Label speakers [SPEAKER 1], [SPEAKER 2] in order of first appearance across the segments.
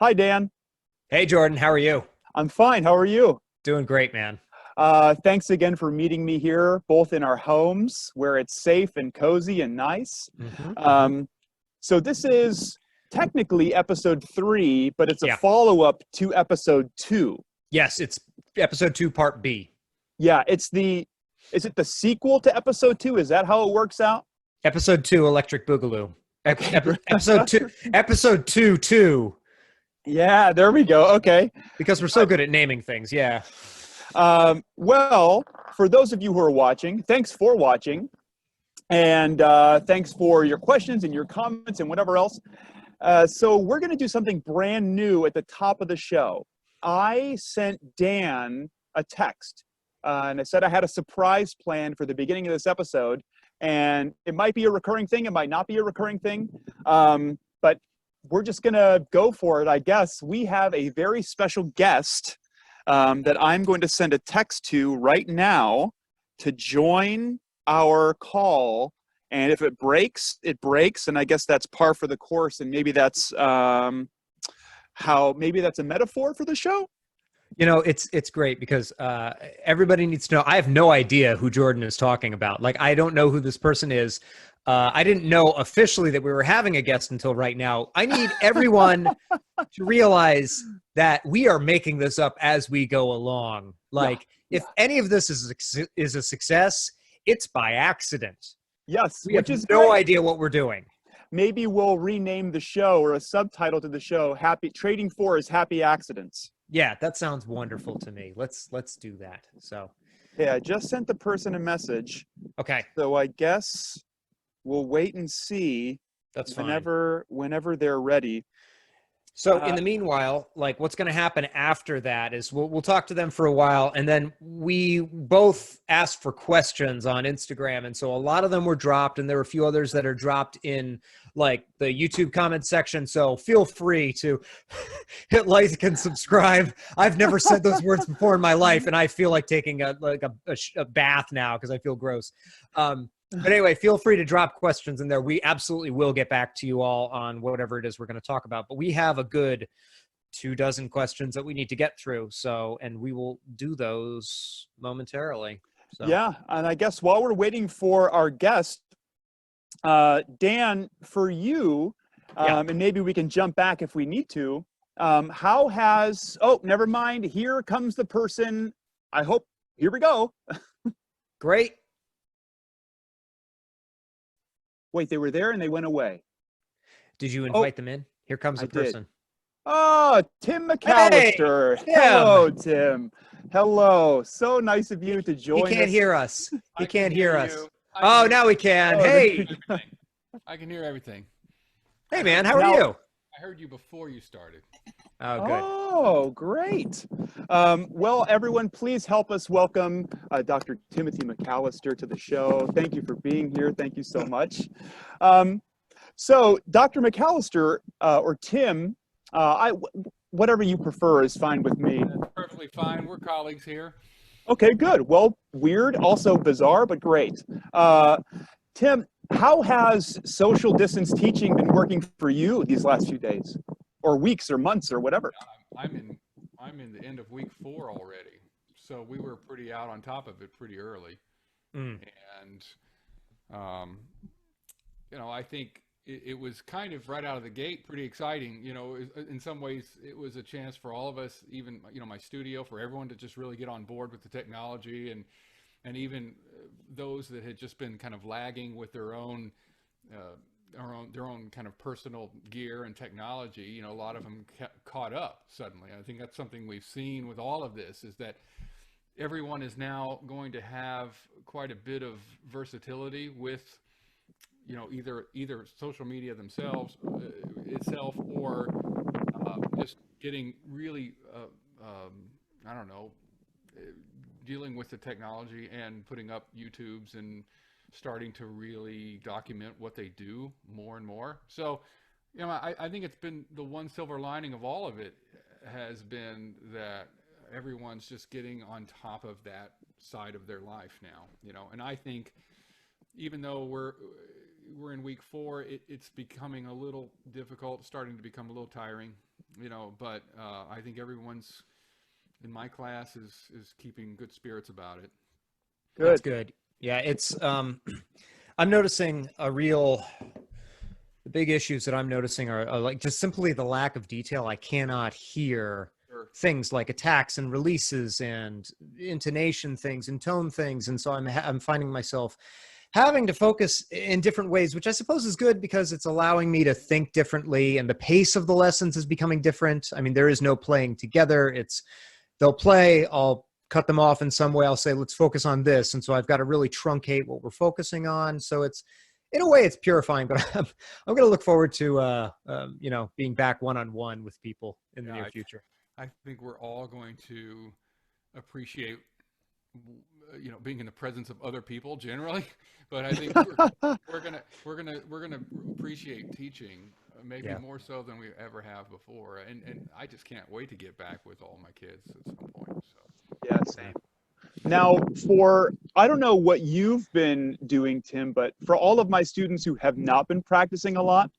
[SPEAKER 1] Hi, Dan.
[SPEAKER 2] Hey Jordan, how are you?
[SPEAKER 1] I'm fine. How are you?
[SPEAKER 2] Doing great, man.
[SPEAKER 1] Thanks again for meeting me here, both in our homes where it's safe and cozy and nice.
[SPEAKER 2] Hmm.
[SPEAKER 1] Um, so, this is technically episode three, but it's a
[SPEAKER 2] Yeah.
[SPEAKER 1] follow up to episode two.
[SPEAKER 2] Yes, it's episode two, part B.
[SPEAKER 1] Yeah, is it the sequel to episode two? Is that how it works out?
[SPEAKER 2] Episode two, Electric Boogaloo.
[SPEAKER 1] Okay, great.
[SPEAKER 2] Episode two,
[SPEAKER 1] Yeah, there we go. Okay.
[SPEAKER 2] because we're so good at naming things. Yeah.
[SPEAKER 1] Well, for those of you who are watching, thanks for watching. And thanks for your questions and your comments and whatever else. So we're going to do something brand new at the top of the show. I sent Dan a text, and I said I had a surprise plan for the beginning of this episode. And it might be a recurring thing. It might not be a recurring thing. But we're just going to go for it, I guess. We have a very special guest that I'm going to send a text to right now to join our call. And if it breaks, it breaks. And I guess that's par for the course. And maybe that's maybe that's a metaphor for the show.
[SPEAKER 2] It's great because everybody needs to know. I have no idea who Jordan is talking about. Like, I don't know who this person is. I didn't know officially that we were having a guest until right now. I need everyone to realize that we are making this up as we go along.
[SPEAKER 1] Yeah.
[SPEAKER 2] Like, if any of this is a success, it's by accident.
[SPEAKER 1] Yes,
[SPEAKER 2] We have
[SPEAKER 1] which is
[SPEAKER 2] no
[SPEAKER 1] great.
[SPEAKER 2] idea what we're doing.
[SPEAKER 1] Maybe we'll rename the show or a subtitle to the show Happy Trading for is Happy Accidents.
[SPEAKER 2] Yeah, that sounds wonderful to me. Let's do that. So,
[SPEAKER 1] Okay, I just sent the person a message.
[SPEAKER 2] okay,
[SPEAKER 1] So I guess we'll wait and see
[SPEAKER 2] that's fine.
[SPEAKER 1] whenever they're ready.
[SPEAKER 2] So in
[SPEAKER 1] Uh,
[SPEAKER 2] the meanwhile, like what's going to happen after that is we'll talk to them for a while, and then we both asked for questions on Instagram, and so a lot of them were dropped, and there were a few others that are dropped in like the YouTube comment section. So feel free to hit like and subscribe. I've never said those words before in my life, and I feel like taking a bath now because I feel gross. But anyway, feel free to drop questions in there. We absolutely will get back to you all on whatever it is we're going to talk about. But we have a good 24 questions that we need to get through. So, and we will do those momentarily. So,
[SPEAKER 1] yeah, and I guess while we're waiting for our guest, Dan, for you,
[SPEAKER 2] yeah.
[SPEAKER 1] and maybe we can jump back if we need to. How has? Oh, never mind. Here comes the person. I hope. Here we go.
[SPEAKER 2] Great.
[SPEAKER 1] Wait, they were there and they went away.
[SPEAKER 2] Did you
[SPEAKER 1] Oh,
[SPEAKER 2] invite them in? Here comes
[SPEAKER 1] I
[SPEAKER 2] the
[SPEAKER 1] did.
[SPEAKER 2] person.
[SPEAKER 1] Oh, Tim
[SPEAKER 2] Hey,
[SPEAKER 1] McAllister.
[SPEAKER 2] Tim.
[SPEAKER 1] Hello, Tim. Hello. So nice of you to
[SPEAKER 2] He
[SPEAKER 1] join
[SPEAKER 2] can't
[SPEAKER 1] us.
[SPEAKER 2] hear us. He
[SPEAKER 3] I can
[SPEAKER 2] can't
[SPEAKER 3] hear
[SPEAKER 2] hear us.
[SPEAKER 3] you. I can
[SPEAKER 2] Oh,
[SPEAKER 3] hear
[SPEAKER 2] now we can.
[SPEAKER 1] Oh, there
[SPEAKER 2] Hey,
[SPEAKER 1] you go.
[SPEAKER 3] everything. I can hear everything.
[SPEAKER 2] hey,
[SPEAKER 3] I
[SPEAKER 2] man.
[SPEAKER 3] heard
[SPEAKER 2] How are
[SPEAKER 1] Now,
[SPEAKER 2] you?
[SPEAKER 3] I heard you before you started.
[SPEAKER 2] Oh, good.
[SPEAKER 1] oh, great. Well, everyone, please help us welcome Dr. Timothy McAllister to the show. Thank you for being here. Thank you so much. Um, so, Dr. McAllister or Tim, whatever you prefer is fine with me.
[SPEAKER 3] That's perfectly fine. We're colleagues here.
[SPEAKER 1] Okay, good. Well, weird, also bizarre, but great. Tim, how has social distance teaching been working for you these last few days, or weeks, or months, or whatever?
[SPEAKER 3] I'm in the end of week 4 already. So we were pretty out on top of it pretty early.
[SPEAKER 2] Mm.
[SPEAKER 3] And um, I think it was kind of right out of the gate pretty exciting. In some ways, it was a chance for all of us, even my studio, for everyone to just really get on board with the technology, and even those that had just been kind of lagging with uh, their own kind of personal gear and technology. A lot of them caught up suddenly. I think that's something we've seen with all of this, is that everyone is now going to have quite a bit of versatility with either social media themselves itself, or just getting really I don't know, dealing with the technology and putting up YouTubes and starting to really document what they do more and more. So I think it's been the one silver lining of all of it has been that everyone's just getting on top of that side of their life now. And I think even though we're in week 4. It's becoming a little difficult, starting to become a little tiring, but I think everyone's in my class is keeping good spirits about it.
[SPEAKER 1] Good.
[SPEAKER 2] That's good. Yeah, it's I'm noticing the big issues that I'm noticing are like just simply the lack of detail. I cannot hear things like attacks and releases and intonation things and tone things, and so I'm finding myself having to focus in different ways, which I suppose is good because it's allowing me to think differently, and the pace of the lessons is becoming different. I mean, there is no playing together. They'll play, I'll cut them off in some way. I'll say, let's focus on this. And so I've got to really truncate what we're focusing on. So it's, in a way, it's purifying, but I'm going to look forward to, being back one-on-one with people in the near future.
[SPEAKER 3] I think we're all going to appreciate, being in the presence of other people generally, but I think we're gonna appreciate teaching maybe more so than we ever have before, and I just can't wait to get back with all my kids at some point. So
[SPEAKER 1] Yeah, same. Now, I don't know what you've been doing, Tim, but for all of my students who have not been practicing a lot,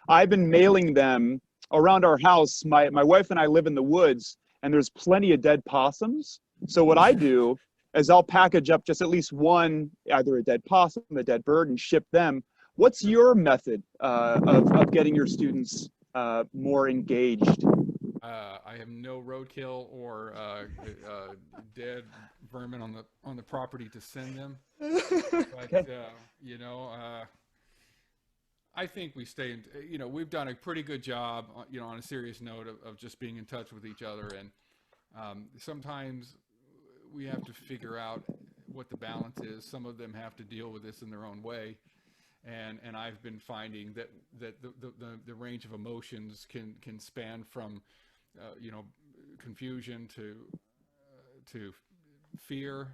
[SPEAKER 1] I've been mailing them around our house. My wife and I live in the woods, and there's plenty of dead possums. So what I do is I'll package up just at least one, either a dead possum, a dead bird, and ship them. What's your method of getting your students more engaged?
[SPEAKER 3] I have no roadkill or dead vermin on the property to send them. But
[SPEAKER 1] Okay.
[SPEAKER 3] I think we stay in. We've done a pretty good job. On a serious note of just being in touch with each other, and sometimes we have to figure out what the balance is. Some of them have to deal with this in their own way. And I've been finding that the range of emotions can span from confusion to fear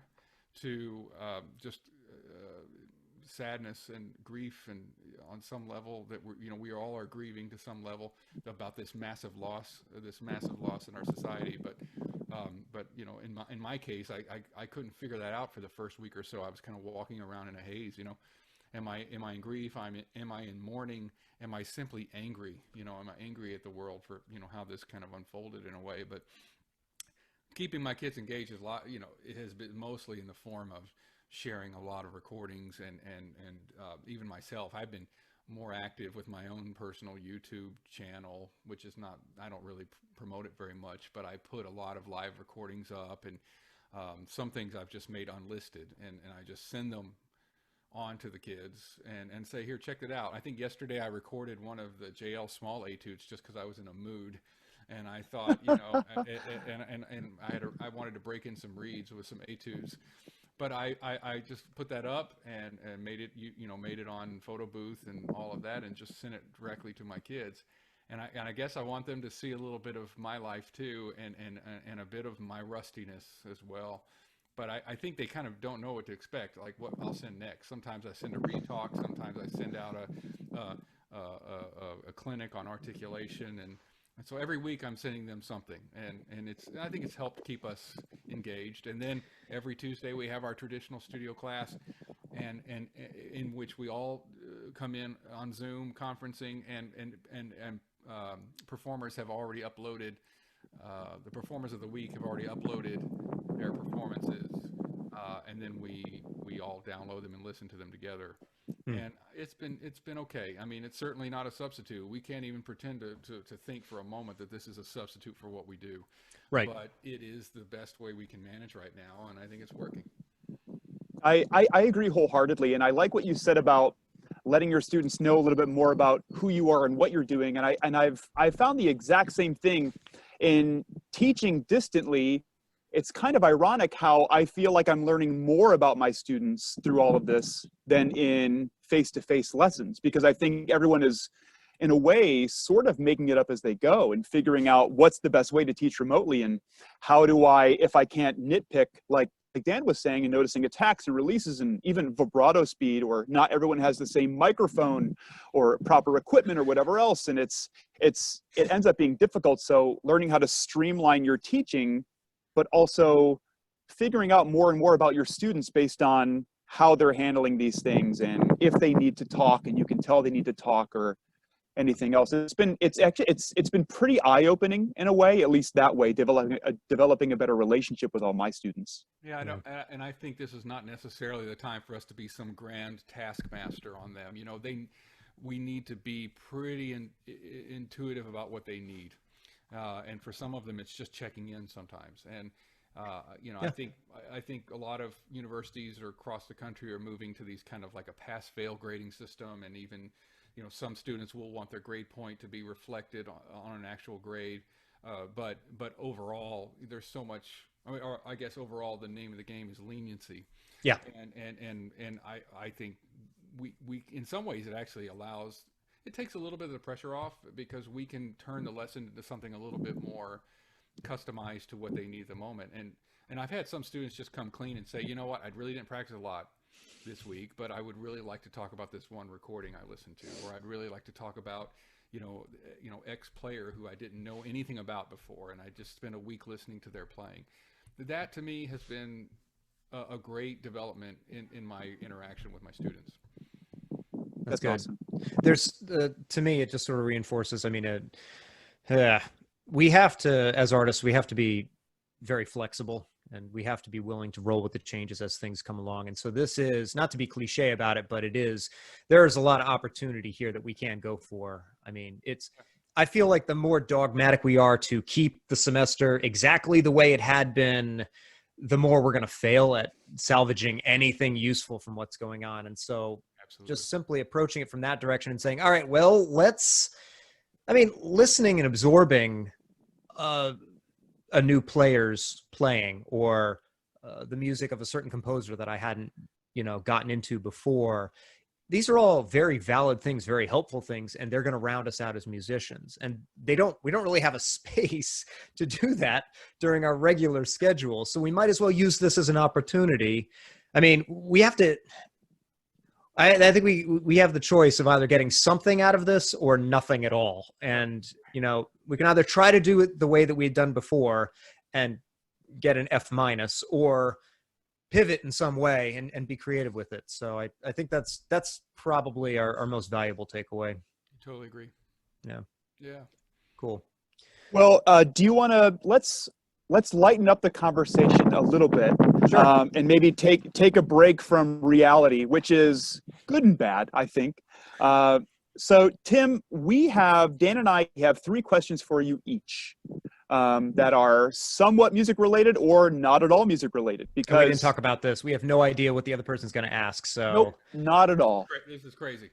[SPEAKER 3] to just sadness and grief, and on some level that we all are grieving to some level about this massive loss in our society. But in my case, I couldn't figure that out for the first week or so. I was kind of walking around in a haze. Am I in grief? Am I in mourning? Am I simply angry? Am I angry at the world for how this kind of unfolded in a way? But keeping my kids engaged is a lot. It has been mostly in the form of sharing a lot of recordings, and even myself, I've been more active with my own personal YouTube channel, which is not, I don't really promote it very much, but I put a lot of live recordings up, and some things I've just made unlisted, and I just send them on to the kids and say, here, check it out. I think yesterday I recorded one of the JL Small etudes just because I was in a mood, and I thought, and I wanted to break in some reeds with some etudes. But I just put that up and made it, made it on photo booth and all of that, and just sent it directly to my kids. And I guess I want them to see a little bit of my life too, and a bit of my rustiness as well. But I think they kind of don't know what to expect, like what I'll send next. Sometimes I send a re-talk, sometimes I send out a clinic on articulation, and so every week I'm sending them something, and I think it's helped keep us engaged. And then every Tuesday we have our traditional studio class, and in which we all come in on Zoom conferencing, and performers have already uploaded. The performers of the week have already uploaded their performances, and then we all download them and listen to them together. And it's been okay. I mean, it's certainly not a substitute. We can't even pretend to think for a moment that this is a substitute for what we do.
[SPEAKER 2] Right.
[SPEAKER 3] But it is the best way we can manage right now, and I think it's working.
[SPEAKER 1] I agree wholeheartedly, and I like what you said about letting your students know a little bit more about who you are and what you're doing. And I've found the exact same thing in teaching distantly. It's kind of ironic how I feel like I'm learning more about my students through all of this than in face-to-face lessons, because I think everyone is, in a way, sort of making it up as they go and figuring out what's the best way to teach remotely, and how do I, if I can't nitpick, like Dan was saying, and noticing attacks and releases and even vibrato speed, or not everyone has the same microphone or proper equipment or whatever else, and it ends up being difficult. So learning how to streamline your teaching, but also figuring out more and more about your students based on how they're handling these things and if they need to talk, and you can tell they need to talk, or anything else. It's been pretty eye-opening in a way, at least that way, developing a better relationship with all my students.
[SPEAKER 3] Yeah, I know, and I think this is not necessarily the time for us to be some grand taskmaster on them. You know, we need to be pretty intuitive about what they need, and for some of them, it's just checking in sometimes. And you know, I think a lot of universities or across the country are moving to these kind of like a pass-fail grading system, and even, you know, some students will want their grade point to be reflected on an actual grade, but overall, there's so much. I mean, or I guess overall, the name of the game is leniency.
[SPEAKER 2] Yeah.
[SPEAKER 3] And I think we in some ways it actually allows, it takes a little bit of the pressure off, because we can turn the lesson into something a little bit more customized to what they need at the moment. And I've had some students just come clean and say, you know what, I really didn't practice a lot this week, but I would really like to talk about this one recording I listened to, or I'd really like to talk about, you know, X player who I didn't know anything about before, and I just spent a week listening to their playing. That to me has been a great development in my interaction with my students.
[SPEAKER 2] That's good.
[SPEAKER 1] Awesome.
[SPEAKER 2] There's to me, it just sort of reinforces. I mean, we have to, as artists, we have to be very flexible, and we have to be willing to roll with the changes as things come along. And so this is, not to be cliche about it, but there is a lot of opportunity here that we can go for. I mean, I feel like the more dogmatic we are to keep the semester exactly the way it had been, the more we're going to fail at salvaging anything useful from what's going on. And so
[SPEAKER 3] Absolutely.
[SPEAKER 2] Just simply approaching it from that direction and saying, all right, well, listening and absorbing a new player's playing, or the music of a certain composer that I hadn't, gotten into before. These are all very valid things, very helpful things, and they're going to round us out as musicians. And we don't really have a space to do that during our regular schedule. So we might as well use this as an opportunity. I mean, we have to, I think we have the choice of either getting something out of this or nothing at all. And, we can either try to do it the way that we had done before and get an F-, or pivot in some way and be creative with it. So I think that's probably our most valuable takeaway.
[SPEAKER 3] Totally agree.
[SPEAKER 2] Yeah.
[SPEAKER 3] Yeah.
[SPEAKER 2] Cool.
[SPEAKER 1] Well, do you want to, let's lighten up the conversation a little bit.
[SPEAKER 2] Sure.
[SPEAKER 1] And maybe take a break from reality, which is good and bad, I think. So Tim, Dan and I have 3 questions for you each, that are somewhat music related or not at all music related. Because
[SPEAKER 2] we didn't talk about this. We have no idea what the other person's going to ask. So
[SPEAKER 1] nope, not at all.
[SPEAKER 3] This is crazy.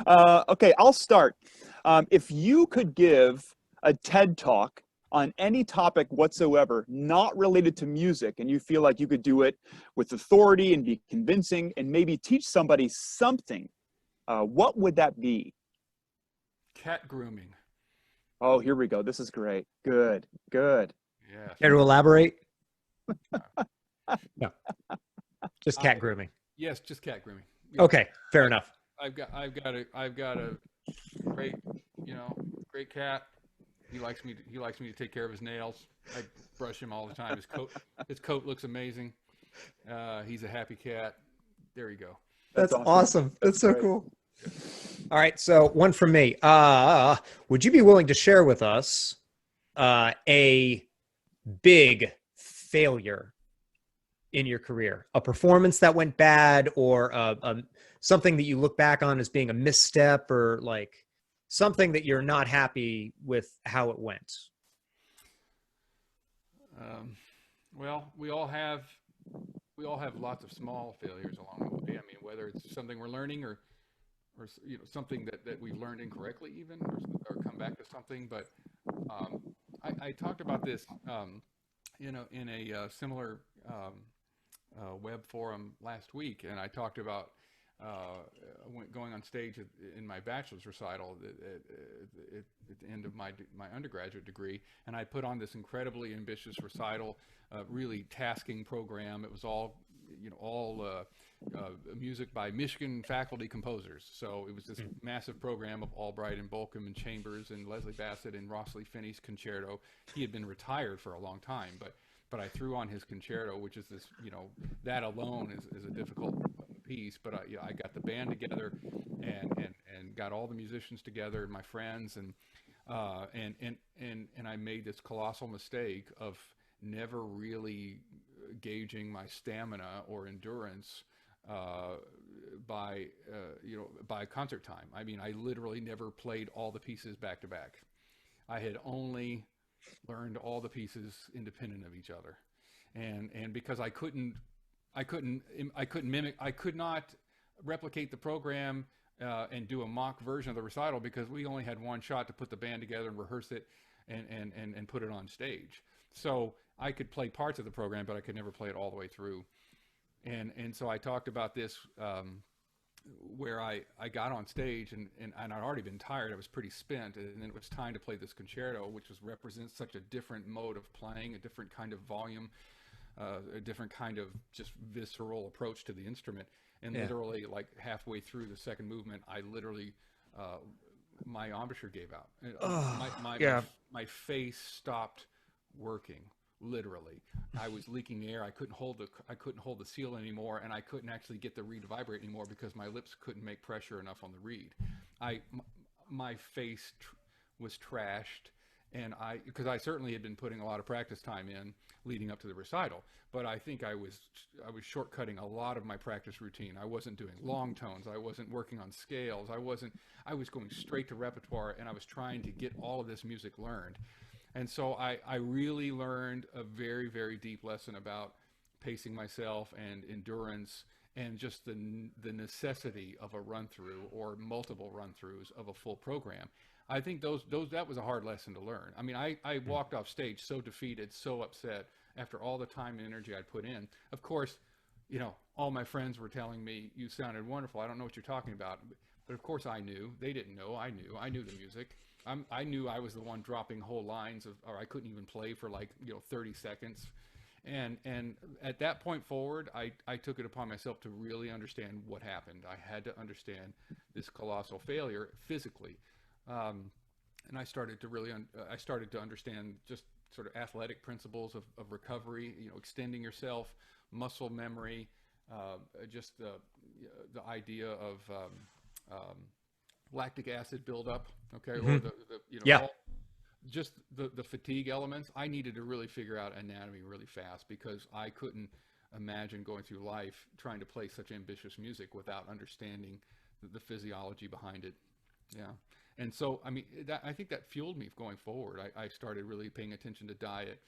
[SPEAKER 1] Okay, I'll start. If you could give a TED Talk on any topic whatsoever, not related to music, and you feel like you could do it with authority and be convincing and maybe teach somebody something, what would that be?
[SPEAKER 3] Cat grooming.
[SPEAKER 1] Oh, here we go. This is great. Good.
[SPEAKER 3] Yeah.
[SPEAKER 2] Care to elaborate? No. Just cat grooming.
[SPEAKER 3] Yes, just cat grooming.
[SPEAKER 2] Okay, fair enough.
[SPEAKER 3] I've got a great, great cat. He likes me to take care of his nails. I brush him all the time. His coat looks amazing. He's a happy cat. There you go.
[SPEAKER 2] That's awesome. That's so
[SPEAKER 1] great.
[SPEAKER 2] Cool. All right, so one from me. Would you be willing to share with us a big failure in your career, a performance that went bad, or something that you look back on as being a misstep, or like something that you're not happy with how it went?
[SPEAKER 3] Well, we all have lots of small failures along the way. I mean, whether it's something we're learning or something that we've learned incorrectly, even, or come back to something. But I talked about this, in a similar web forum last week, and I talked about going on stage in my bachelor's recital at the end of my undergraduate degree, and I put on this incredibly ambitious recital, really tasking program. It was all music by Michigan faculty composers. So it was this massive program of Albright and Bolcom and Chambers and Leslie Bassett and Rossley Finney's concerto. He had been retired for a long time, but but I threw on his concerto, which is this, that alone is a difficult piece. But I got the band together and got all the musicians together and my friends and I made this colossal mistake of never really gauging my stamina or endurance by concert time. I mean, I literally never played all the pieces back to back. I had only learned all the pieces independent of each other, and because I couldn't mimic, I could not replicate the program and do a mock version of the recital because we only had one shot to put the band together and rehearse it and put it on stage. So I could play parts of the program, but I could never play it all the way through. And so I talked about this where I got on stage and I'd already been tired. I was pretty spent, and then it was time to play this concerto, which represents such a different mode of playing, a different kind of volume, a different kind of just visceral approach to the instrument. And literally, like halfway through the second movement, I literally my embouchure gave out. My face stopped working. Literally, I was leaking air. I couldn't hold the seal anymore, and I couldn't actually get the reed to vibrate anymore because my lips couldn't make pressure enough on the reed. My face was trashed, and because I certainly had been putting a lot of practice time in leading up to the recital, but I think I was shortcutting a lot of my practice routine. I wasn't doing long tones. I wasn't working on scales. I was going straight to repertoire, and I was trying to get all of this music learned. And so I really learned a very, very deep lesson about pacing myself and endurance and just the necessity of a run-through or multiple run-throughs of a full program. I think that was a hard lesson to learn. I mean, I walked off stage so defeated, so upset after all the time and energy I'd put in. Of course, all my friends were telling me, "You sounded wonderful. I don't know what you're talking about." But of course I knew. They didn't know. I knew the music. I knew I was the one dropping whole lines or I couldn't even play for 30 seconds. And at that point forward, I took it upon myself to really understand what happened. I had to understand this colossal failure physically. And I started to understand just sort of athletic principles of recovery, extending yourself, muscle memory, just the idea of lactic acid buildup, okay, or just the fatigue elements. I needed to really figure out anatomy really fast because I couldn't imagine going through life trying to play such ambitious music without understanding the physiology behind it. Yeah. And so, I mean, I think that fueled me going forward. I started really paying attention to diet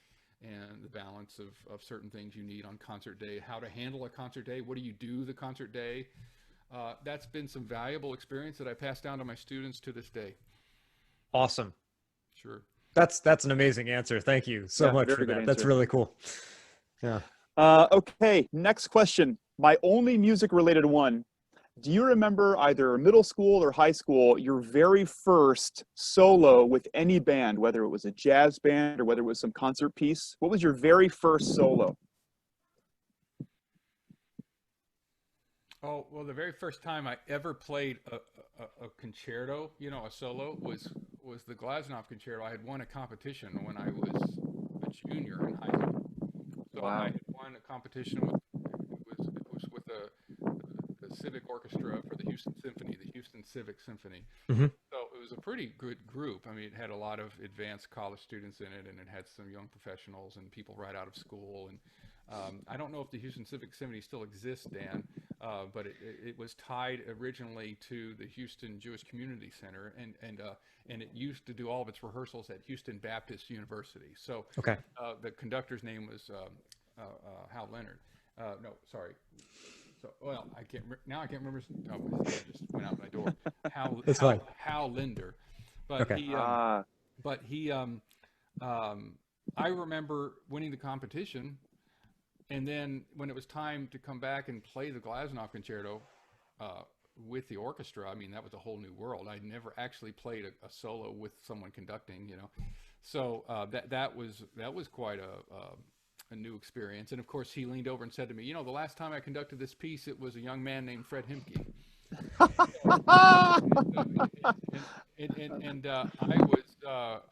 [SPEAKER 3] and the balance of certain things you need on concert day, how to handle a concert day, what do you do the concert day. That's been some valuable experience that I pass down to my students to this day.
[SPEAKER 2] Awesome.
[SPEAKER 3] Sure.
[SPEAKER 2] That's an amazing answer. Thank you so much for that. That's really cool. Yeah.
[SPEAKER 1] Okay. Next question. My only music related one. Do you remember either middle school or high school, your very first solo with any band, whether it was a jazz band or whether it was some concert piece? What was your very first solo?
[SPEAKER 3] Oh, well, the very first time I ever played a concerto, a solo, was the Glasnow concerto. I had won a competition when I was a junior in high school. So
[SPEAKER 1] Wow.
[SPEAKER 3] I had won a competition with the Civic Orchestra for the Houston Symphony, the Houston Civic Symphony.
[SPEAKER 2] Mm-hmm.
[SPEAKER 3] So it was a pretty good group. I mean, it had a lot of advanced college students in it, and it had some young professionals and people right out of school. And I don't know if the Houston Civic Symphony still exists, Dan, but it was tied originally to the Houston Jewish Community Center, and it used to do all of its rehearsals at Houston Baptist University. So
[SPEAKER 2] okay.
[SPEAKER 3] The conductor's name was Hal Leonard. No, sorry. So, well, I can't remember. No, his name just went out my door. Hal Linder, but
[SPEAKER 2] okay.
[SPEAKER 3] I remember winning the competition, and then when it was time to come back and play the Glasnow concerto with the orchestra, I mean, that was a whole new world. I'd never actually played a solo with someone conducting, So that was quite a new experience. And of course, he leaned over and said to me, the last time I conducted this piece, it was a young man named Fred Hemke.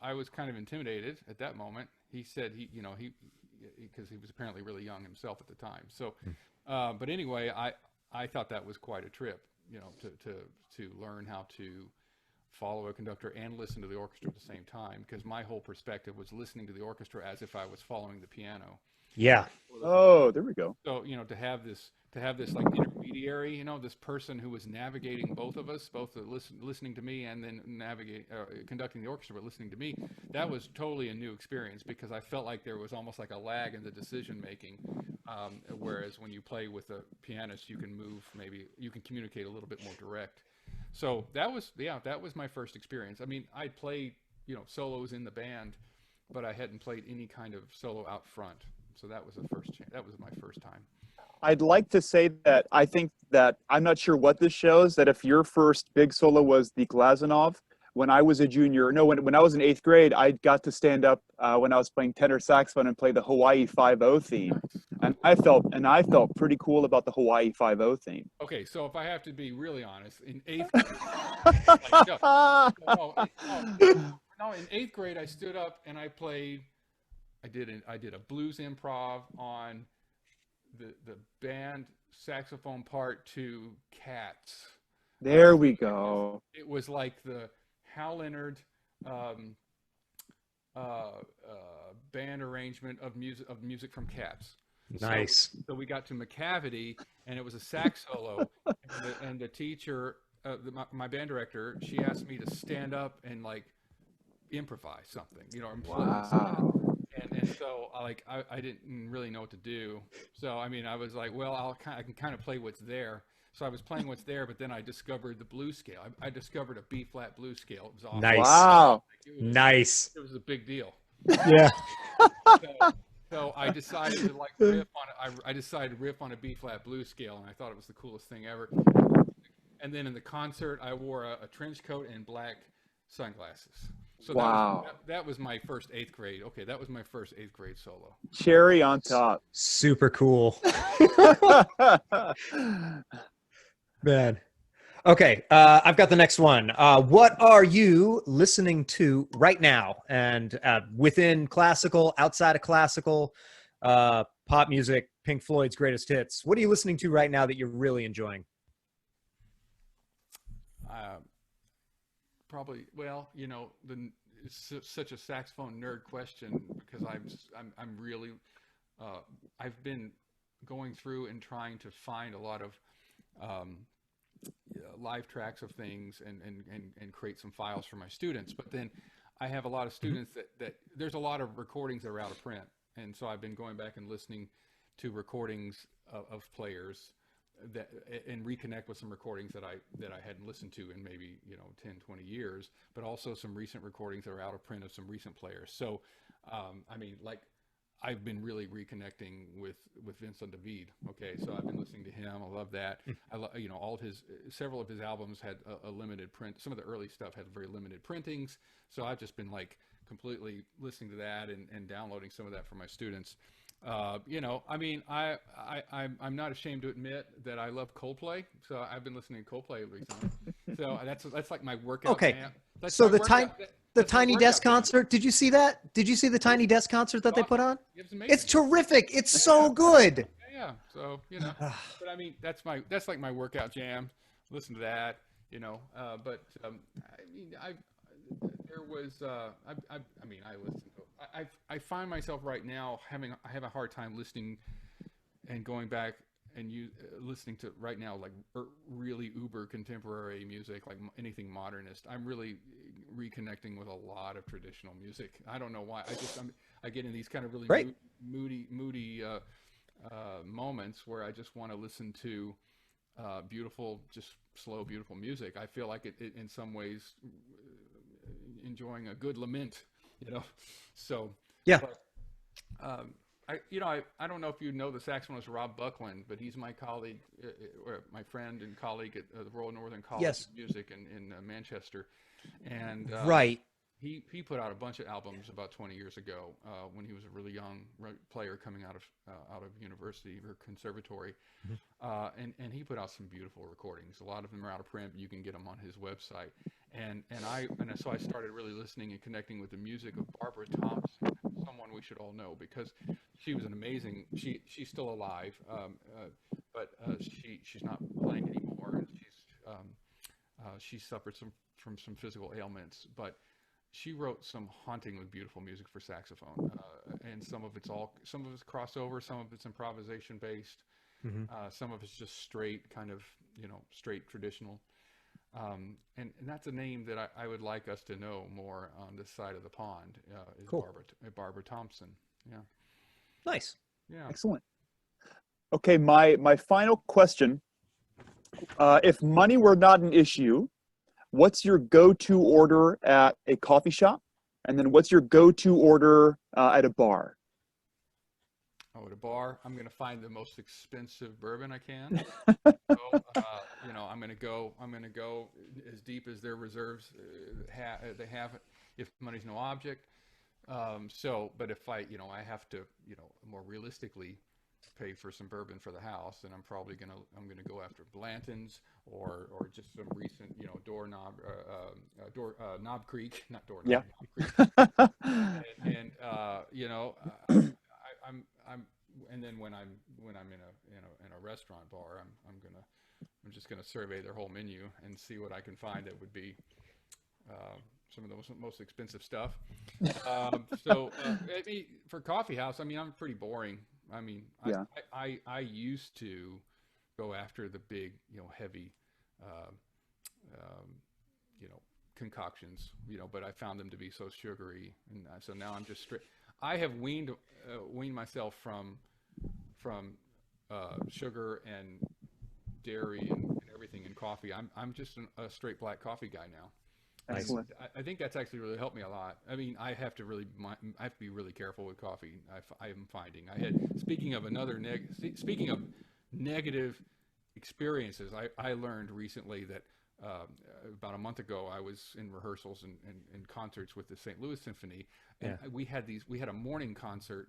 [SPEAKER 3] I was kind of intimidated at that moment. He said because he was apparently really young himself at the time. So, but anyway, I thought that was quite a trip, you know, to learn how to follow a conductor and listen to the orchestra at the same time, because my whole perspective was listening to the orchestra as if I was following the piano.
[SPEAKER 2] Yeah.
[SPEAKER 1] Oh, there we go.
[SPEAKER 3] So, you know, to have this like intermediary, you know, this person who was navigating both of us, both listening to me and then conducting the orchestra, but listening to me, that was totally a new experience, because I felt like there was almost like a lag in the decision making. Whereas when you play with a pianist, you can communicate a little bit more direct. So that was my first experience. I mean, I'd played, you know, solos in the band, but I hadn't played any kind of solo out front. So that was that was my first time.
[SPEAKER 1] I'd like to say that I think that I'm not sure what this shows, that if your first big solo was the Glazunov, when I was a junior, no, when I was in 8th grade, I got to stand up when I was playing tenor saxophone and play the Hawaii 5/0 theme. And I felt pretty cool about the Hawaii 5/0 theme.
[SPEAKER 3] Okay, so if I have to be really honest, in 8th grade, in 8th grade, I stood up and I played. I did a blues improv on the band saxophone part to Cats.
[SPEAKER 1] There we go.
[SPEAKER 3] It was like the Hal Leonard band arrangement of music from Cats.
[SPEAKER 2] Nice.
[SPEAKER 3] So we got to McCavity, and it was a sax solo, and the teacher, my band director, she asked me to stand up and like improvise something, you know, and play.
[SPEAKER 1] Wow.
[SPEAKER 3] And so I didn't really know what to do. So I mean, I was like, well, I can kind of play what's there. So I was playing what's there, but then I discovered the blues scale. I discovered a B flat blues scale. It was awesome.
[SPEAKER 2] Nice.
[SPEAKER 1] Wow.
[SPEAKER 2] Nice.
[SPEAKER 3] It was a big deal.
[SPEAKER 2] Yeah.
[SPEAKER 3] So I decided to like riff on it. I decided to riff on a B flat blues scale, and I thought it was the coolest thing ever. And then in the concert, I wore a trench coat and black sunglasses. So
[SPEAKER 1] wow.
[SPEAKER 3] That was my first 8th grade. Okay, that was my first 8th grade solo.
[SPEAKER 1] Cherry on top.
[SPEAKER 2] Super cool. Man. Okay, I've got the next one. What are you listening to right now? And within classical, outside of classical, pop music, Pink Floyd's greatest hits. What are you listening to right now that you're really enjoying?
[SPEAKER 3] Probably, well, you know, it's such a saxophone nerd question, because I'm really, I've been going through and trying to find a lot of live tracks of things and create some files for my students. But then I have a lot of students that there's a lot of recordings that are out of print. And so I've been going back and listening to recordings of players and reconnect with some recordings that I hadn't listened to in maybe, you know, 10, 20 years, but also some recent recordings that are out of print of some recent players. So, I mean, like, I've been really reconnecting with Vincent David. Okay, so I've been listening to him. I love that. You know, several of his albums had a limited print. Some of the early stuff had very limited printings. So I've just been like completely listening to that and downloading some of that for my students. You know, I mean, I'm not ashamed to admit that I love Coldplay. So I've been listening to Coldplay recently. So that's like my workout.
[SPEAKER 2] Okay.
[SPEAKER 3] Jam. That's
[SPEAKER 2] So
[SPEAKER 3] my
[SPEAKER 2] the time.
[SPEAKER 3] workout.
[SPEAKER 2] The
[SPEAKER 3] That's my
[SPEAKER 2] Tiny
[SPEAKER 3] workout
[SPEAKER 2] Desk
[SPEAKER 3] jam.
[SPEAKER 2] concert. Did you see that? Did you see the Tiny Desk concert that they put on?
[SPEAKER 3] It was amazing.
[SPEAKER 2] It's terrific. It's so good.
[SPEAKER 3] Yeah. So, you know, but I mean, that's like my workout jam. Listen to that, you know. But I mean, I find myself right now I have a hard time listening and going back and listening to right now like really uber contemporary music, like anything modernist. I'm really reconnecting with a lot of traditional music. I don't know why. I get in these kind of really moody moments where I just want to listen to beautiful, just slow, beautiful music. I feel like it in some ways enjoying a good lament, you know. So
[SPEAKER 2] yeah.
[SPEAKER 3] But, I don't know if you know the saxophonist Rob Buckland, but he's my colleague, or my friend and colleague at the Royal Northern College of Music in Manchester, and
[SPEAKER 2] right.
[SPEAKER 3] He put out a bunch of albums about 20 years ago when he was a really young player coming out of university or conservatory, and he put out some beautiful recordings. A lot of them are out of print, but you can get them on his website. So I started really listening and connecting with the music of Barbara Thompson, someone we should all know, because she was an amazing. She's still alive, but she's not playing anymore, and she suffered from some physical ailments, but she wrote some hauntingly beautiful music for saxophone, and some of it's crossover, some of it's improvisation based, some of it's just straight kind of straight traditional. And that's a name that I would like us to know more on this side of the pond. Is
[SPEAKER 2] Cool.
[SPEAKER 3] Barbara Thompson? Yeah,
[SPEAKER 2] Nice.
[SPEAKER 3] yeah.
[SPEAKER 1] Excellent. Okay, my final question. If money were not an issue, what's your go-to order at a coffee shop? And then what's your go-to order at a bar?
[SPEAKER 3] Oh, at a bar, I'm going to find the most expensive bourbon I can. So, I'm going to go. I'm going to go as deep as their reserves they have. If money's no object. But if I have to, more realistically pay for some bourbon for the house, then I'm going to go after Blanton's or just some recent, Doorknob, Knob Creek, not Doorknob,
[SPEAKER 1] Yeah.
[SPEAKER 3] Knob Creek. And then when I'm in a restaurant bar, I'm just gonna survey their whole menu and see what I can find that would be some of the most expensive stuff. For coffee house, I'm pretty boring.
[SPEAKER 1] Yeah.
[SPEAKER 3] I used to go after the big, heavy, concoctions, but I found them to be so sugary, and so now I'm just straight. I have weaned myself from sugar and dairy and everything in coffee. I'm just a straight black coffee guy now.
[SPEAKER 1] Excellent.
[SPEAKER 3] I think that's actually really helped me a lot. I have to be really careful with coffee. I am finding speaking of negative experiences, I learned recently that about a month ago I was in rehearsals and concerts with the St. Louis Symphony, and we had a morning concert.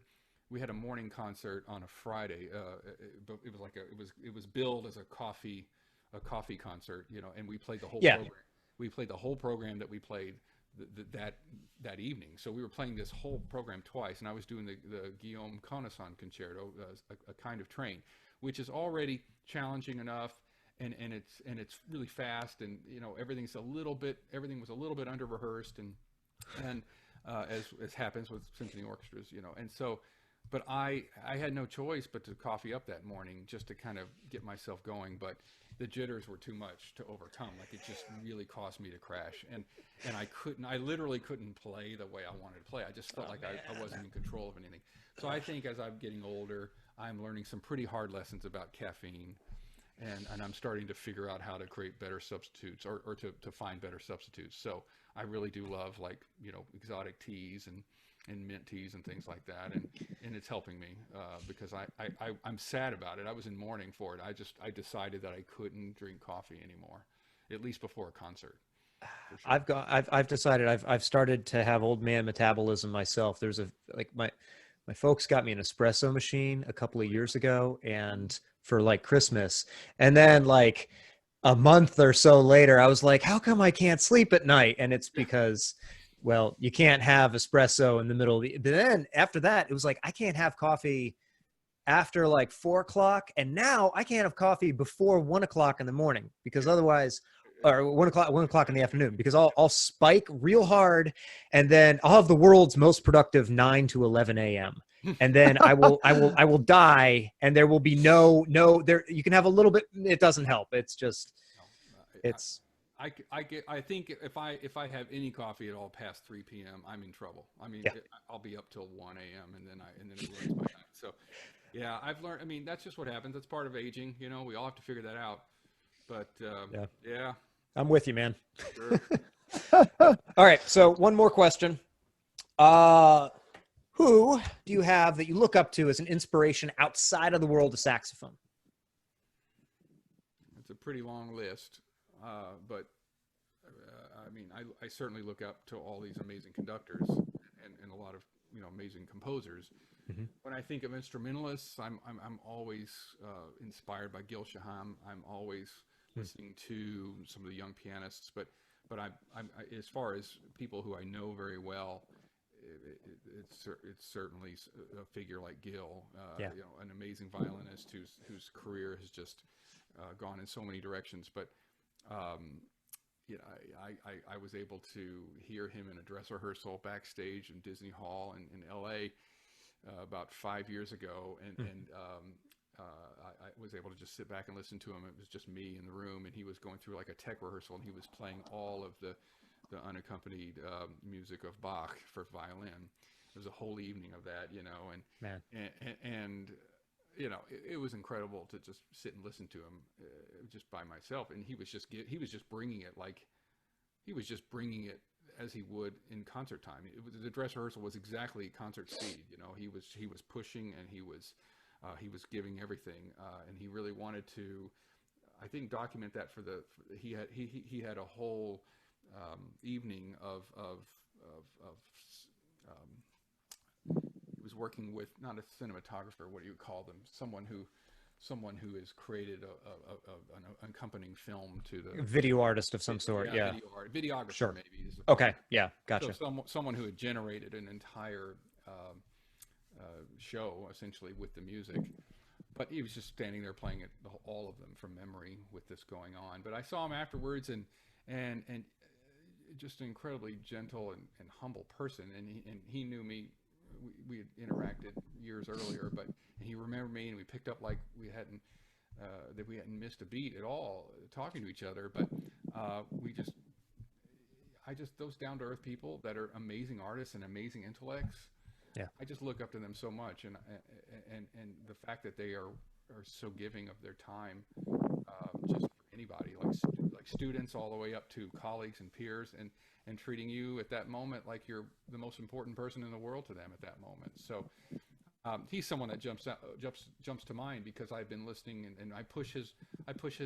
[SPEAKER 3] We had a morning concert on a Friday, but it was billed as a coffee concert, and we played the whole program. We played the whole program that we played that evening. So we were playing this whole program twice, and I was doing the Guillaume Connaissant concerto, a kind of train, which is already challenging enough, and it's really fast, and everything was a little bit under rehearsed, and as happens with symphony orchestras, and so. But I had no choice but to coffee up that morning just to kind of get myself going. But the jitters were too much to overcome. Like, it just really caused me to crash. And I literally couldn't play the way I wanted to play. I just felt like I wasn't in control of anything. So I think as I'm getting older, I'm learning some pretty hard lessons about caffeine. And I'm starting to figure out how to create better substitutes or to find better substitutes. So I really do love, like, exotic teas and mint teas and things like that, and it's helping me because I'm sad about it. I was in mourning for it. I decided that I couldn't drink coffee anymore, at least before a concert. Sure.
[SPEAKER 2] I've decided I've started to have old man metabolism myself. There's my folks got me an espresso machine a couple of years ago, and for like Christmas, and then like a month or so later, I was like, how come I can't sleep at night? And it's because, well, you can't have espresso in the middle of the, but then after that, it was like, I can't have coffee after like 4 o'clock. And now I can't have coffee before 1 o'clock in the morning, because otherwise, or 1 o'clock in the afternoon, because I'll spike real hard. And then I'll have the world's most productive 9 to 11 a.m. And then I will die, and there will be no there. You can have a little bit. It doesn't help. It's just, it's.
[SPEAKER 3] I think if I have any coffee at all past 3 p.m., I'm in trouble. I'll be up till 1 a.m. and then it ruins my night. So, yeah, I've learned. That's just what happens. That's part of aging. We all have to figure that out. But yeah,
[SPEAKER 2] I'm with you, man.
[SPEAKER 3] Sure.
[SPEAKER 2] All right. So one more question. Who do you have that you look up to as an inspiration outside of the world of saxophone?
[SPEAKER 3] It's a pretty long list. But I certainly look up to all these amazing conductors and a lot of amazing composers. Mm-hmm. When I think of instrumentalists, I'm always inspired by Gil Shaham. I'm always listening to some of the young pianists. But I'm as far as people who I know very well, it's certainly a figure like Gil,
[SPEAKER 2] Yeah.
[SPEAKER 3] you know, an amazing violinist whose career has just gone in so many directions. But you know, I was able to hear him in a dress rehearsal backstage in Disney Hall in L.A. About 5 years ago, and I was able to just sit back and listen to him. It was just me in the room, and he was going through like a tech rehearsal, and he was playing all of the unaccompanied music of Bach for violin. It was a whole evening of that, you know, and you know, it was incredible to just sit and listen to him just by myself. And he was just bringing it as he would in concert time. The dress rehearsal was exactly concert speed. You know, he was pushing, and he was giving everything, and he really wanted to, I think, document that he had a whole evening of he was working with, not a cinematographer, what do you call them? Someone who has created an accompanying film to the
[SPEAKER 2] Video artist of some sort. Yeah.
[SPEAKER 3] Videographer,
[SPEAKER 2] Sure.
[SPEAKER 3] maybe.
[SPEAKER 2] Okay. Yeah. Gotcha.
[SPEAKER 3] So someone who had generated an entire show essentially with the music, but he was just standing there playing it, all of them from memory with this going on. But I saw him afterwards, and just an incredibly gentle and humble person, and he knew me. We had interacted years earlier, but he remembered me, and we picked up like we hadn't missed a beat at all talking to each other. But those down to earth people that are amazing artists and amazing intellects.
[SPEAKER 2] Yeah.
[SPEAKER 3] I just look up to them so much, and the fact that they are so giving of their time, just for anybody, like students all the way up to colleagues and peers, and treating you at that moment like you're the most important person in the world to them at that moment. So he's someone that jumps to mind, because I've been listening, and I push his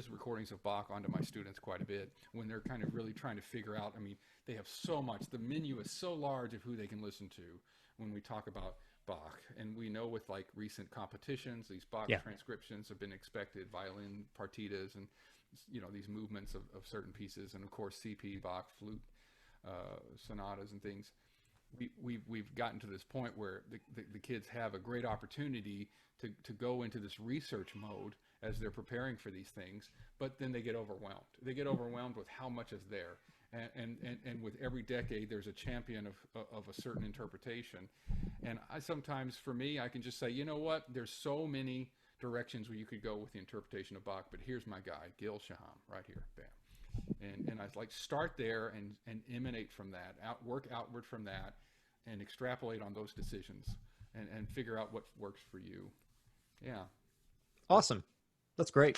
[SPEAKER 3] recordings of Bach onto my students quite a bit when they're kind of really trying to figure out. I mean, they have so much. The menu is so large of who they can listen to when we talk about Bach, and we know with like recent competitions, these Bach transcriptions have been expected, violin partitas, and you know, these movements of certain pieces, and of course CP, Bach, flute sonatas and things. We've gotten to this point where the kids have a great opportunity to go into this research mode as they're preparing for these things, but then they get overwhelmed. They get overwhelmed with how much is there. And with every decade, there's a champion of a certain interpretation. And sometimes, for me, I can just say, you know what? There's so many directions where you could go with the interpretation of Bach, but here's my guy, Gil Shaham, right here, bam. And I like start there and emanate from that, work outward from that, and extrapolate on those decisions, and figure out what works for you. Yeah.
[SPEAKER 2] Awesome. That's great.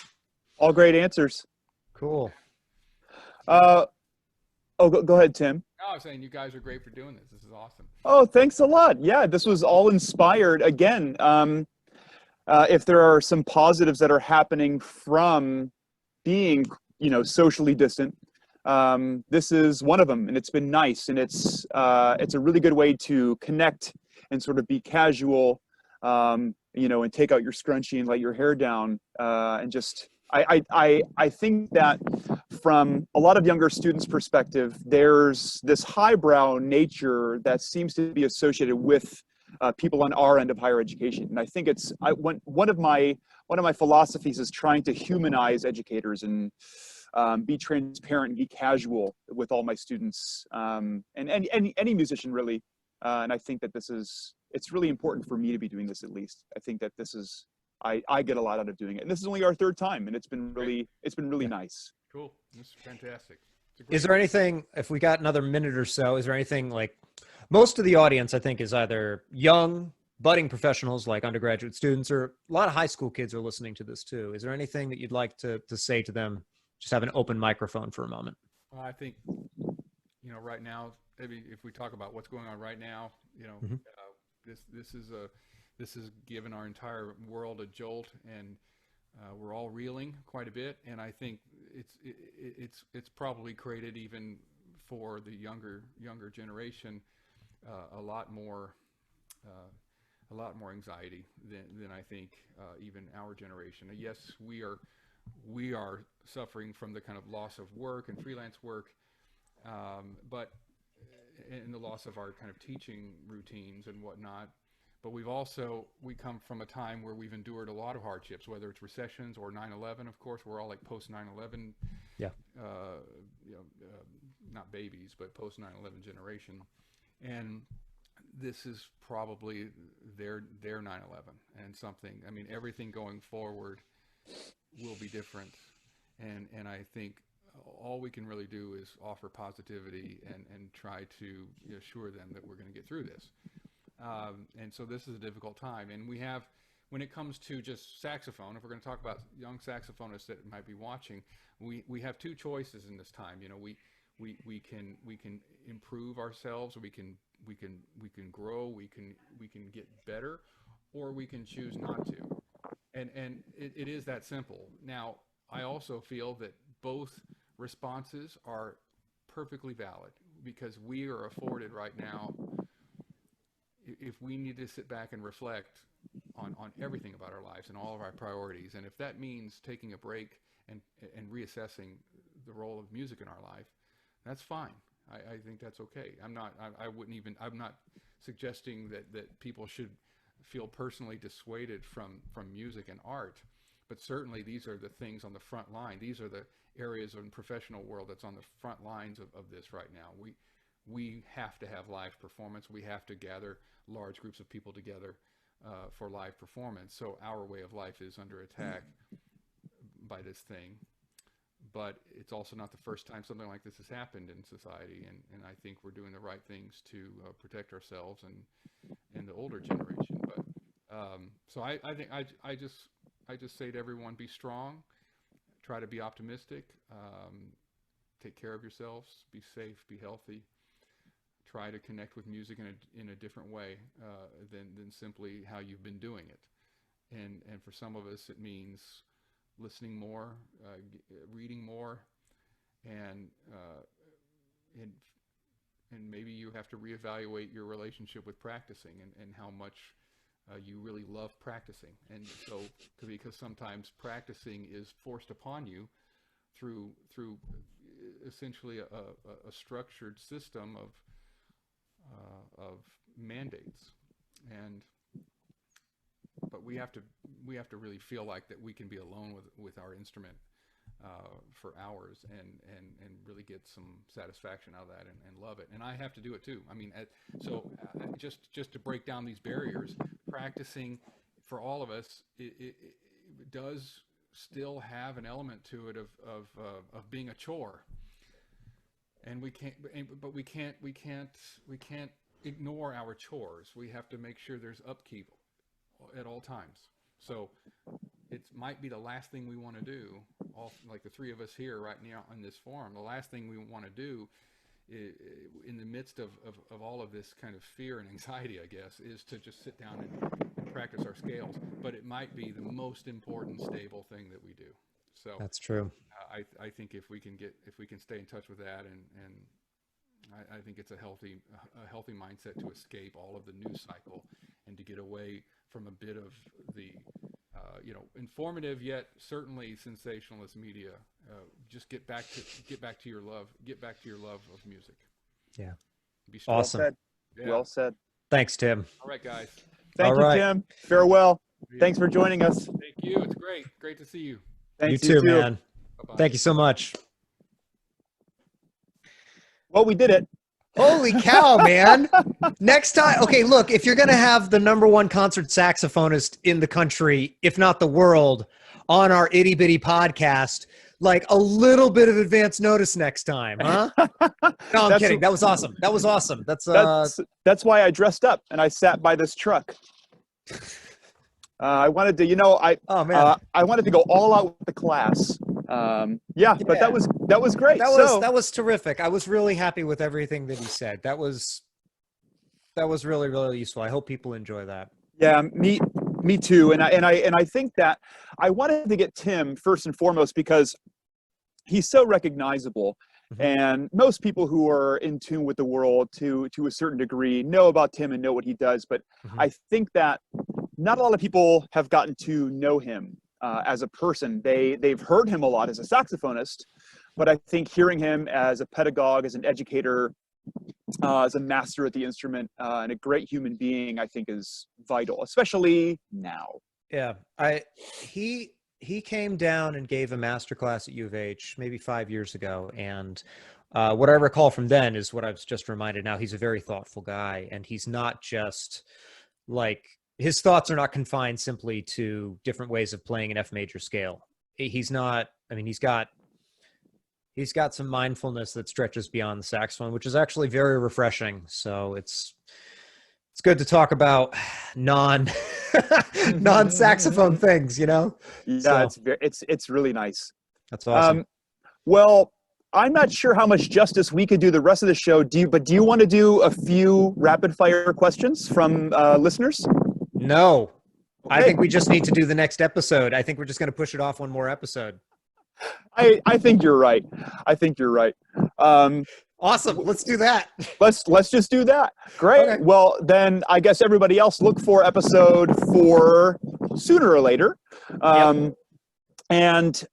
[SPEAKER 1] All great answers.
[SPEAKER 2] Cool.
[SPEAKER 1] Go ahead, Tim.
[SPEAKER 3] No, I was saying you guys are great for doing this. This is awesome.
[SPEAKER 1] Oh, thanks a lot. Yeah, this was all inspired. Again, if there are some positives that are happening from being, socially distant, this is one of them, and it's been nice, and it's a really good way to connect and sort of be casual, and take out your scrunchie and let your hair down, and just. I think that from a lot of younger students' perspective, there's this highbrow nature that seems to be associated with people on our end of higher education, and I think one of my philosophies is trying to humanize educators and be transparent and be casual with all my students, and any musician really, and I think that it's really important for me to be doing this. At least I think that this is. I get a lot out of doing it, and this is only our third time, and it's been really nice.
[SPEAKER 3] Cool. This is fantastic.
[SPEAKER 2] Is there anything, if we got another minute or so, is there anything, like, most of the audience I think is either young budding professionals like undergraduate students, or a lot of high school kids are listening to this too. Is there anything that you'd like to say to them? Just have an open microphone for a moment.
[SPEAKER 3] Well, I think right now, maybe if we talk about what's going on right now, this has given our entire world a jolt, and we're all reeling quite a bit. And I think it's probably created, even for the younger generation, a lot more anxiety than I think even our generation. Yes, we are suffering from the kind of loss of work and freelance work, but and the loss of our kind of teaching routines and whatnot. But we come from a time where we've endured a lot of hardships, whether it's recessions or 9/11. Of course, we're all like post 9/11,
[SPEAKER 2] Yeah.
[SPEAKER 3] Not babies, but post 9/11 generation, and this is probably their 9/11 and something. I mean, everything going forward will be different, and I think all we can really do is offer positivity and try to assure them that we're going to get through this. And so this is a difficult time, and we have, when it comes to just saxophone, if we're going to talk about young saxophonists that might be watching, we have two choices in this time. We can improve ourselves, we can grow, we can get better, or we can choose not to. And it is that simple. Now, I also feel that both responses are perfectly valid, because we are afforded right now, if we need to sit back and reflect on everything about our lives and all of our priorities, and if that means taking a break and reassessing the role of music in our life, that's fine. I think that's okay. I'm not suggesting that people should feel personally dissuaded from music and art, but certainly these are the things on the front line. These are the areas of the professional world that's on the front lines of this right now. We have to have live performance. We have to gather large groups of people together for live performance. So our way of life is under attack by this thing. But it's also not the first time something like this has happened in society, and I think we're doing the right things to protect ourselves and the older generation. But so I think I just say to everyone, be strong, try to be optimistic, take care of yourselves, be safe, be healthy. Try to connect with music in a different way than simply how you've been doing it. And for some of us, it means listening more, reading more, and maybe you have to reevaluate your relationship with practicing and how much you really love practicing. And so, because sometimes practicing is forced upon you through essentially a structured system of mandates, but we have to really feel like that we can be alone with our instrument for hours and really get some satisfaction out of that and love it. And I have to do it too. I mean, just to break down these barriers, practicing for all of us, it does still have an element to it of being a chore. And we can't ignore our chores. We have to make sure there's upkeep at all times. So it might be the last thing we want to do, like the three of us here right now in this forum, the last thing we want to do in the midst of all of this kind of fear and anxiety, I guess, is to just sit down and practice our scales. But it might be the most important, stable thing that we do. So
[SPEAKER 2] That's true.
[SPEAKER 3] I think if we can stay in touch with that, and I think it's a healthy mindset to escape all of the news cycle and to get away from a bit of the informative yet certainly sensationalist media. Just get back to your love of music.
[SPEAKER 2] Yeah.
[SPEAKER 3] Be strong.
[SPEAKER 2] Awesome.
[SPEAKER 1] Well said.
[SPEAKER 3] Yeah.
[SPEAKER 1] Well said.
[SPEAKER 2] Thanks, Tim.
[SPEAKER 3] All right, guys.
[SPEAKER 1] Thank
[SPEAKER 2] All
[SPEAKER 1] you,
[SPEAKER 2] right.
[SPEAKER 1] Tim. Farewell. Thanks for joining us.
[SPEAKER 3] Thank you. It's great to see you.
[SPEAKER 1] Thanks,
[SPEAKER 2] You too, man.
[SPEAKER 3] Bye-bye.
[SPEAKER 2] Thank you so much.
[SPEAKER 1] Well, we did it.
[SPEAKER 2] Holy cow, man. Next time. Okay, look, if you're going to have the #1 concert saxophonist in the country, if not the world, on our itty bitty podcast, like a little bit of advance notice next time, huh? No, I'm kidding. That was awesome. That was awesome.
[SPEAKER 1] That's why I dressed up and I sat by this truck. I wanted to, I wanted to go all out with the class. But that was great.
[SPEAKER 2] That was terrific. I was really happy with everything that he said. That was really, really useful. I hope people enjoy that.
[SPEAKER 1] Yeah, me too. And I think that I wanted to get Tim first and foremost because he's so recognizable.
[SPEAKER 2] Mm-hmm.
[SPEAKER 1] And most people who are in tune with the world to a certain degree know about Tim and know what he does. But
[SPEAKER 2] Mm-hmm.
[SPEAKER 1] I think that not a lot of people have gotten to know him as a person. They've heard him a lot as a saxophonist, but I think hearing him as a pedagogue, as an educator, as a master at the instrument and a great human being, I think is vital, especially now.
[SPEAKER 2] Yeah, he came down and gave a master class at U of H maybe 5 years ago, and what I recall from then is what I was just reminded now. He's a very thoughtful guy, and he's not just like, his thoughts are not confined simply to different ways of playing an F major scale. He's not, I mean, he's got some mindfulness that stretches beyond the saxophone, which is actually very refreshing. So it's good to talk about non saxophone things, you know?
[SPEAKER 1] Yeah,
[SPEAKER 2] So,
[SPEAKER 1] it's really nice.
[SPEAKER 2] that's awesome.
[SPEAKER 1] Well, I'm not sure how much justice we could do the rest of the show. Do you want to do a few rapid fire questions from listeners?
[SPEAKER 2] No, I
[SPEAKER 1] Okay.
[SPEAKER 2] think we just need to do the next episode. I think we're just going to push it off one more episode.
[SPEAKER 1] I think you're right. I think you're right.
[SPEAKER 2] Awesome. Let's do that.
[SPEAKER 1] Let's just do that. Great.
[SPEAKER 2] Okay.
[SPEAKER 1] Well, then I guess everybody else look for episode 4 sooner or later. And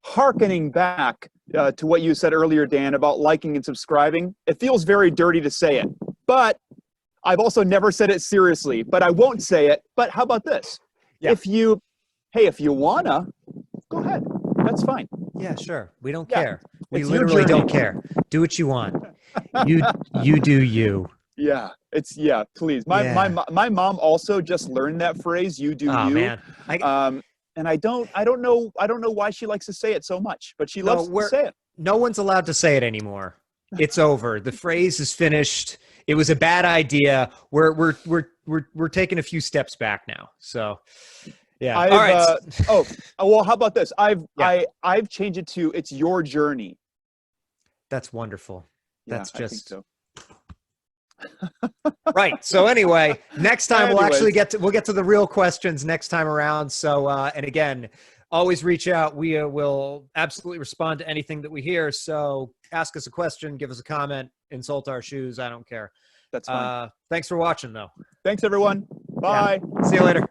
[SPEAKER 1] hearkening back to what you said earlier, Dan, about liking and subscribing, it feels very dirty to say it, but I've also never said it seriously, but I won't say it. But how about this?
[SPEAKER 2] Yeah.
[SPEAKER 1] If you wanna, go ahead. That's fine.
[SPEAKER 2] Yeah, sure. We don't
[SPEAKER 1] Yeah.
[SPEAKER 2] care. We
[SPEAKER 1] It's your
[SPEAKER 2] literally
[SPEAKER 1] journey.
[SPEAKER 2] don't care. Do what you want. You do you.
[SPEAKER 1] Yeah. Please. My mom also just learned that phrase. You do
[SPEAKER 2] Oh
[SPEAKER 1] you.
[SPEAKER 2] man.
[SPEAKER 1] And I don't know why she likes to say it so much, but she loves to say it.
[SPEAKER 2] No one's allowed to say it anymore. It's over. The phrase is finished. It was a bad idea. We're taking a few steps back now. So yeah. All right.
[SPEAKER 1] Well, how about this? I've changed it to it's your journey.
[SPEAKER 2] That's wonderful. That's
[SPEAKER 1] I think so.
[SPEAKER 2] Right. So anyway, next time we'll
[SPEAKER 1] Anyways.
[SPEAKER 2] actually get to the real questions next time around. So and again, always reach out. We will absolutely respond to anything that we hear. So ask us a question, give us a comment, insult our shoes. I don't care.
[SPEAKER 1] That's fine.
[SPEAKER 2] Thanks for watching though.
[SPEAKER 1] Thanks everyone. Bye.
[SPEAKER 2] Yeah. See you later.